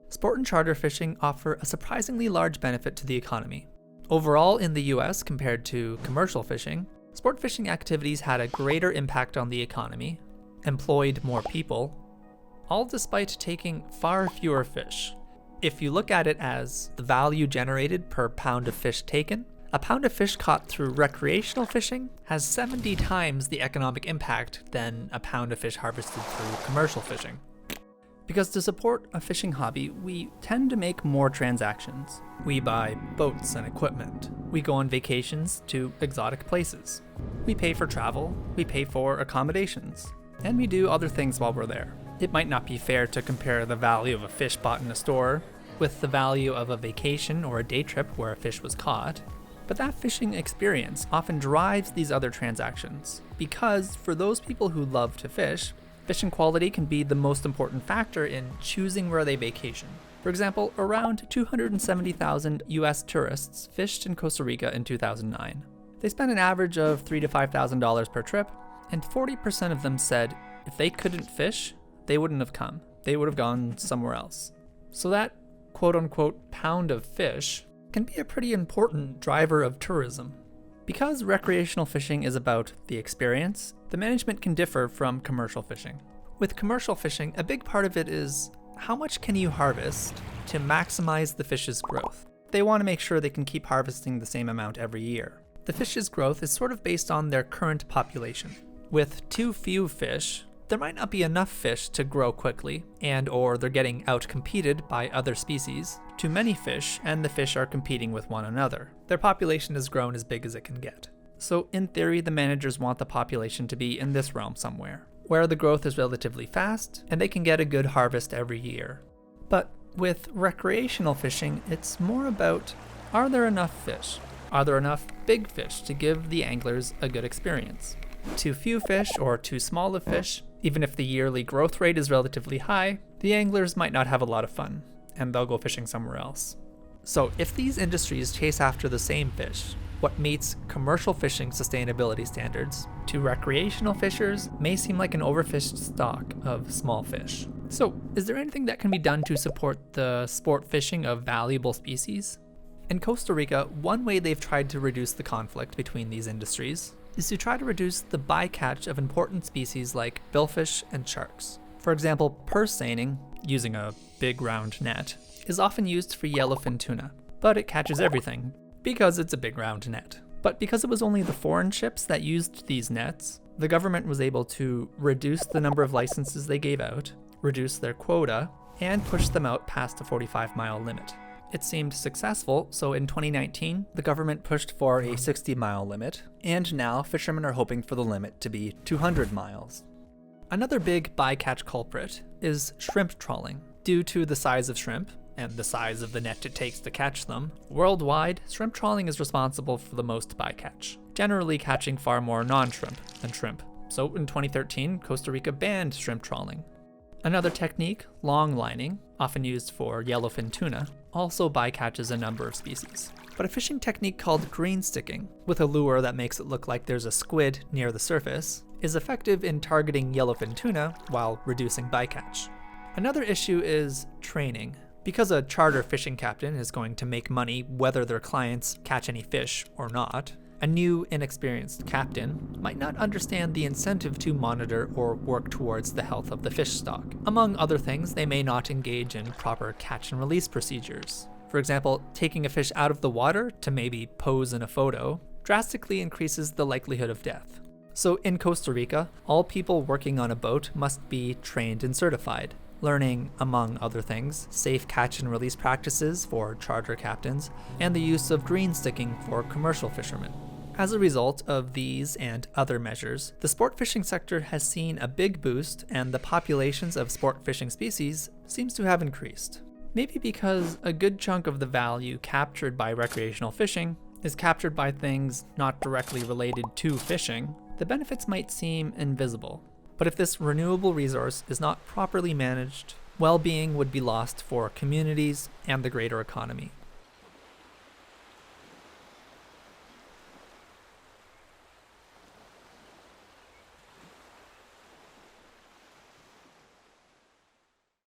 sport and charter fishing offer a surprisingly large benefit to the economy. Overall, in the US compared to commercial fishing, sport fishing activities had a greater impact on the economy, employed more people, all despite taking far fewer fish. If you look at it as the value generated per pound of fish taken, a pound of fish caught through recreational fishing has 70 times the economic impact than a pound of fish harvested through commercial fishing. Because to support a fishing hobby, we tend to make more transactions. We buy boats and equipment. We go on vacations to exotic places. We pay for travel, we pay for accommodations, and we do other things while we're there. It might not be fair to compare the value of a fish bought in a store with the value of a vacation or a day trip where a fish was caught, but that fishing experience often drives these other transactions, because for those people who love to fish, fishing quality can be the most important factor in choosing where they vacation. For example, around 270,000 US tourists fished in Costa Rica in 2009. They spent an average of $3,000 to $5,000 per trip, and 40% of them said if they couldn't fish, they wouldn't have come. They would have gone somewhere else. So that quote-unquote pound of fish can be a pretty important driver of tourism. Because recreational fishing is about the experience, the management can differ from commercial fishing. With commercial fishing, a big part of it is how much can you harvest to maximize the fish's growth. They want to make sure they can keep harvesting the same amount every year. The fish's growth is sort of based on their current population. With too few fish, there might not be enough fish to grow quickly, or they're getting out-competed by other species. Too many fish, and the fish are competing with one another. Their population has grown as big as it can get. So in theory, the managers want the population to be in this realm somewhere, where the growth is relatively fast, and they can get a good harvest every year. But with recreational fishing, it's more about, are there enough fish? Are there enough big fish to give the anglers a good experience? Too few fish or too small of fish, even if the yearly growth rate is relatively high, the anglers might not have a lot of fun, and they'll go fishing somewhere else. So if these industries chase after the same fish, what meets commercial fishing sustainability standards to recreational fishers may seem like an overfished stock of small fish. So is there anything that can be done to support the sport fishing of valuable species? In Costa Rica, one way they've tried to reduce the conflict between these industries is to try to reduce the bycatch of important species like billfish and sharks. For example, purse seining, using a big round net, is often used for yellowfin tuna, but it catches everything because it's a big round net. But because it was only the foreign ships that used these nets, the government was able to reduce the number of licenses they gave out, reduce their quota, and push them out past the 45-mile limit. It seemed successful, so in 2019, the government pushed for a 60-mile limit, and now fishermen are hoping for the limit to be 200 miles. Another big bycatch culprit is shrimp trawling. Due to the size of shrimp, and the size of the net it takes to catch them, worldwide, shrimp trawling is responsible for the most bycatch, generally catching far more non-shrimp than shrimp. So in 2013, Costa Rica banned shrimp trawling. Another technique, long lining, often used for yellowfin tuna, also bycatches a number of species. But a fishing technique called green sticking, with a lure that makes it look like there's a squid near the surface, is effective in targeting yellowfin tuna while reducing bycatch. Another issue is training. Because a charter fishing captain is going to make money whether their clients catch any fish or not, a new, inexperienced captain might not understand the incentive to monitor or work towards the health of the fish stock. Among other things, they may not engage in proper catch and release procedures. For example, taking a fish out of the water to maybe pose in a photo drastically increases the likelihood of death. So in Costa Rica, all people working on a boat must be trained and certified, learning, among other things, safe catch and release practices for charter captains, and the use of green sticking for commercial fishermen. As a result of these and other measures, the sport fishing sector has seen a big boost, and the populations of sport fishing species seems to have increased. Maybe because a good chunk of the value captured by recreational fishing is captured by things not directly related to fishing, the benefits might seem invisible. But if this renewable resource is not properly managed, well-being would be lost for communities and the greater economy.